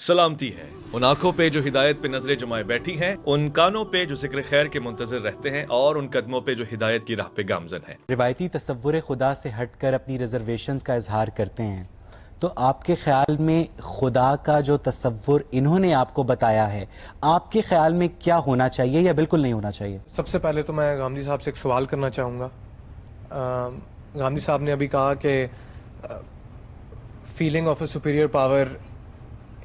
सलामती है उन आंखों पे जो हिदायत पे नजरें जमाए बैठी हैं, उन कानों पे जो जिक्र खैर के मुंतजर रहते हैं और उन कदमों पे जो हिदायत की राह पे गामजन हैं। रिवायती तसव्वुर खुदा से हटकर अपनी रिजर्वेशंस का इजहार करते हैं, तो आपके ख्याल में खुदा का जो तसव्वुर इन्होंने आपको बताया है, आपके ख्याल में क्या होना चाहिए या बिल्कुल नहीं होना चाहिए? सबसे पहले तो मैं गांधी साहब से एक सवाल करना चाहूँगा। गांधी साहब ने अभी कहा कि feeling of a superior power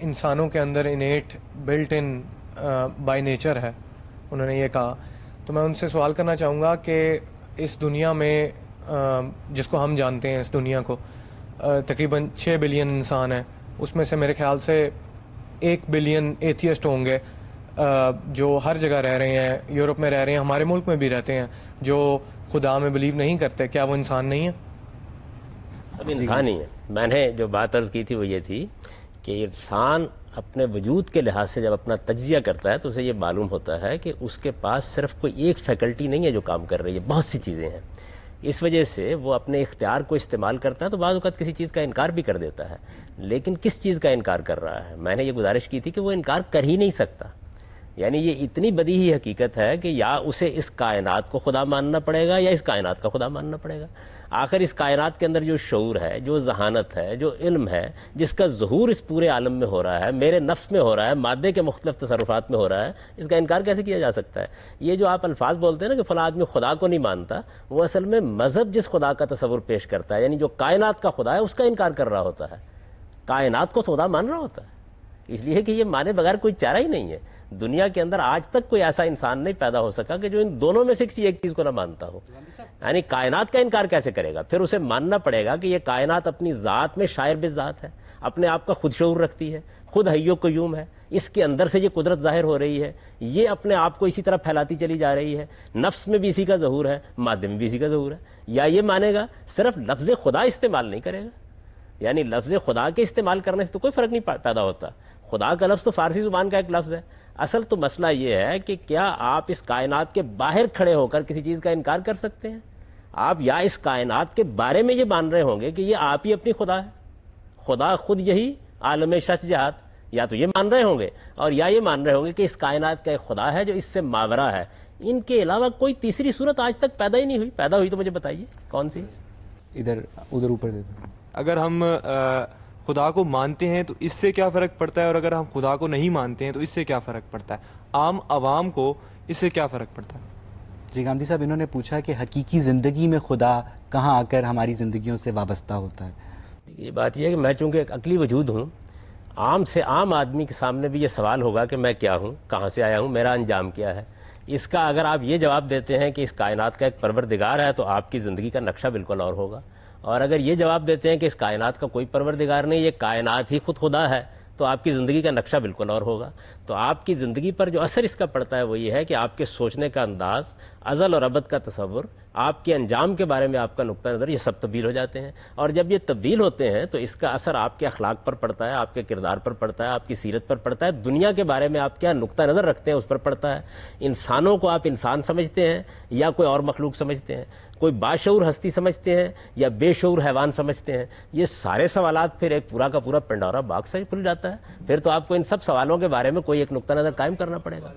इंसानों के अंदर इनेट बिल्ट इन बाय नेचर है, उन्होंने ये कहा। तो मैं उनसे सवाल करना चाहूँगा कि इस दुनिया में जिसको हम जानते हैं, इस दुनिया को तकरीबन 6 बिलियन इंसान है, उसमें से मेरे ख्याल से 1 बिलियन एथियस्ट होंगे जो हर जगह रह रहे हैं, यूरोप में रह रहे हैं, हमारे मुल्क में भी रहते हैं, जो खुदा में बिलीव नहीं करते। क्या वो इंसान नहीं है? सब इंसान ही है। मैंने जो बात अर्ज की थी वो ये थी कि इंसान अपने वजूद के लिहाज से जब अपना तज्जिया करता है तो उसे ये मालूम होता है कि उसके पास सिर्फ कोई एक फैकल्टी नहीं है जो काम कर रही है, बहुत सी चीज़ें हैं। इस वजह से वो अपने इख्तियार को इस्तेमाल करता है तो बाद वक़्त किसी चीज़ का इनकार भी कर देता है, लेकिन किस चीज़ का इनकार कर रहा है? मैंने ये गुजारिश की थी कि वो इनकार कर ही नहीं सकता। यानी ये इतनी बदी ही हकीकत है कि या उसे इस कायनात को खुदा मानना पड़ेगा या इस कायनात का खुदा मानना पड़ेगा। आखिर इस कायनात के अंदर जो शऊर है, जो जहानत है, जो इल्म है, जिसका ज़हूर इस पूरे आलम में हो रहा है, मेरे नफ्स में हो रहा है, मादे के मुख्तलिफ तसरुफात में हो रहा है, इसका इनकार कैसे किया जा सकता है? ये जो आप अल्फाज बोलते हैं ना कि फला आदमी खुदा को नहीं मानता, वो असल में मज़हब जिस खुदा का तसव्वुर पेश करता है, यानी जो कायनात का खुदा है, उसका इनकार कर रहा होता है। कायनात को खुदा मान रहा होता है, इसलिए कि ये माने बगैर कोई चारा ही नहीं है। दुनिया के अंदर आज तक कोई ऐसा इंसान नहीं पैदा हो सका कि जो इन दोनों में से किसी एक चीज को ना मानता हो। यानी कायनात का इनकार कैसे करेगा? फिर उसे मानना पड़ेगा कि ये कायनात अपनी जात में शायर बिजात है, अपने आप का खुद शऊर रखती है, खुद हय्यो क़य्यूम है, इसके अंदर से ये कुदरत जाहिर हो रही है, ये अपने आप को इसी तरह फैलाती चली जा रही है, नफ्स में भी इसी का ज़हूर है, मादे में भी इसी का ज़हूर है। या ये मानेगा सिर्फ लफ्ज़ खुदा इस्तेमाल नहीं करेगा, यानी लफ्ज़ खुदा के इस्तेमाल करने से तो कोई फ़र्क नहीं पैदा होता। खुदा का लफ्ज़ तो फ़ारसी ज़ुबान का एक लफ्ज़ है। असल तो मसला ये है कि क्या आप इस कायनात के बाहर खड़े होकर किसी चीज़ का इनकार कर सकते हैं? आप या इस कायनात के बारे में ये मान रहे होंगे कि ये आप ही अपनी खुदा है, खुदा खुद यही आलम शशजात, या तो ये मान रहे होंगे और या ये मान रहे होंगे कि इस कायनात का एक खुदा है जो इससे मावरा है। इनके अलावा कोई तीसरी सूरत आज तक पैदा ही नहीं हुई। पैदा हुई तो मुझे बताइए कौन सी? इधर उधर ऊपर दे दो। अगर हम खुदा को मानते हैं तो इससे क्या फ़र्क पड़ता है, और अगर हम खुदा को नहीं मानते हैं तो इससे क्या फ़र्क पड़ता है? आम आवाम को इससे क्या फ़र्क पड़ता है? जी गांधी साहब, इन्होंने पूछा कि हकीकी ज़िंदगी में खुदा कहाँ आकर हमारी ज़िंदगियों से वाबस्ता होता है। ये बात यह है कि मैं चूँकि एक अकली वजूद हूँ, आम से आम आदमी के सामने भी ये सवाल होगा कि मैं क्या हूँ, कहाँ से आया हूँ, मेरा अंजाम क्या है। इसका अगर आप ये जवाब देते हैं कि इस कायनात का एक परवरदिगार है तो आपकी ज़िंदगी का नक्शा बिल्कुल और होगा, और अगर ये जवाब देते हैं कि इस कायनात का कोई परवरदिगार नहीं, ये कायनात ही खुद खुदा है, तो आपकी ज़िंदगी का नक्शा बिल्कुल और होगा। तो आपकी ज़िंदगी पर जो असर इसका पड़ता है वो ये है कि आपके सोचने का अंदाज़, अज़ल और अबद का तसव्वुर, आपके अंजाम के बारे में आपका नुक्ता नज़र, ये सब तब्दील हो जाते हैं। और जब ये तब्दील होते हैं तो इसका असर आपके अखलाक पर पड़ता है, आपके किरदार पर पड़ता है, आपकी सीरत पर पड़ता है, दुनिया के बारे में आप क्या नुक्ता नज़र रखते हैं उस पर पड़ता है। इंसानों को आप इंसान समझते हैं या कोई और मखलूक समझते हैं, कोई बाशऊर हस्ती समझते हैं या बेशऊर हैवान समझते हैं, ये सारे सवालात फिर एक पूरा का पूरा पंडोरा बॉक्स से खुल जाता है। फिर तो आपको इन सब सवालों के बारे में कोई एक नुक्ता नज़र कायम करना पड़ेगा।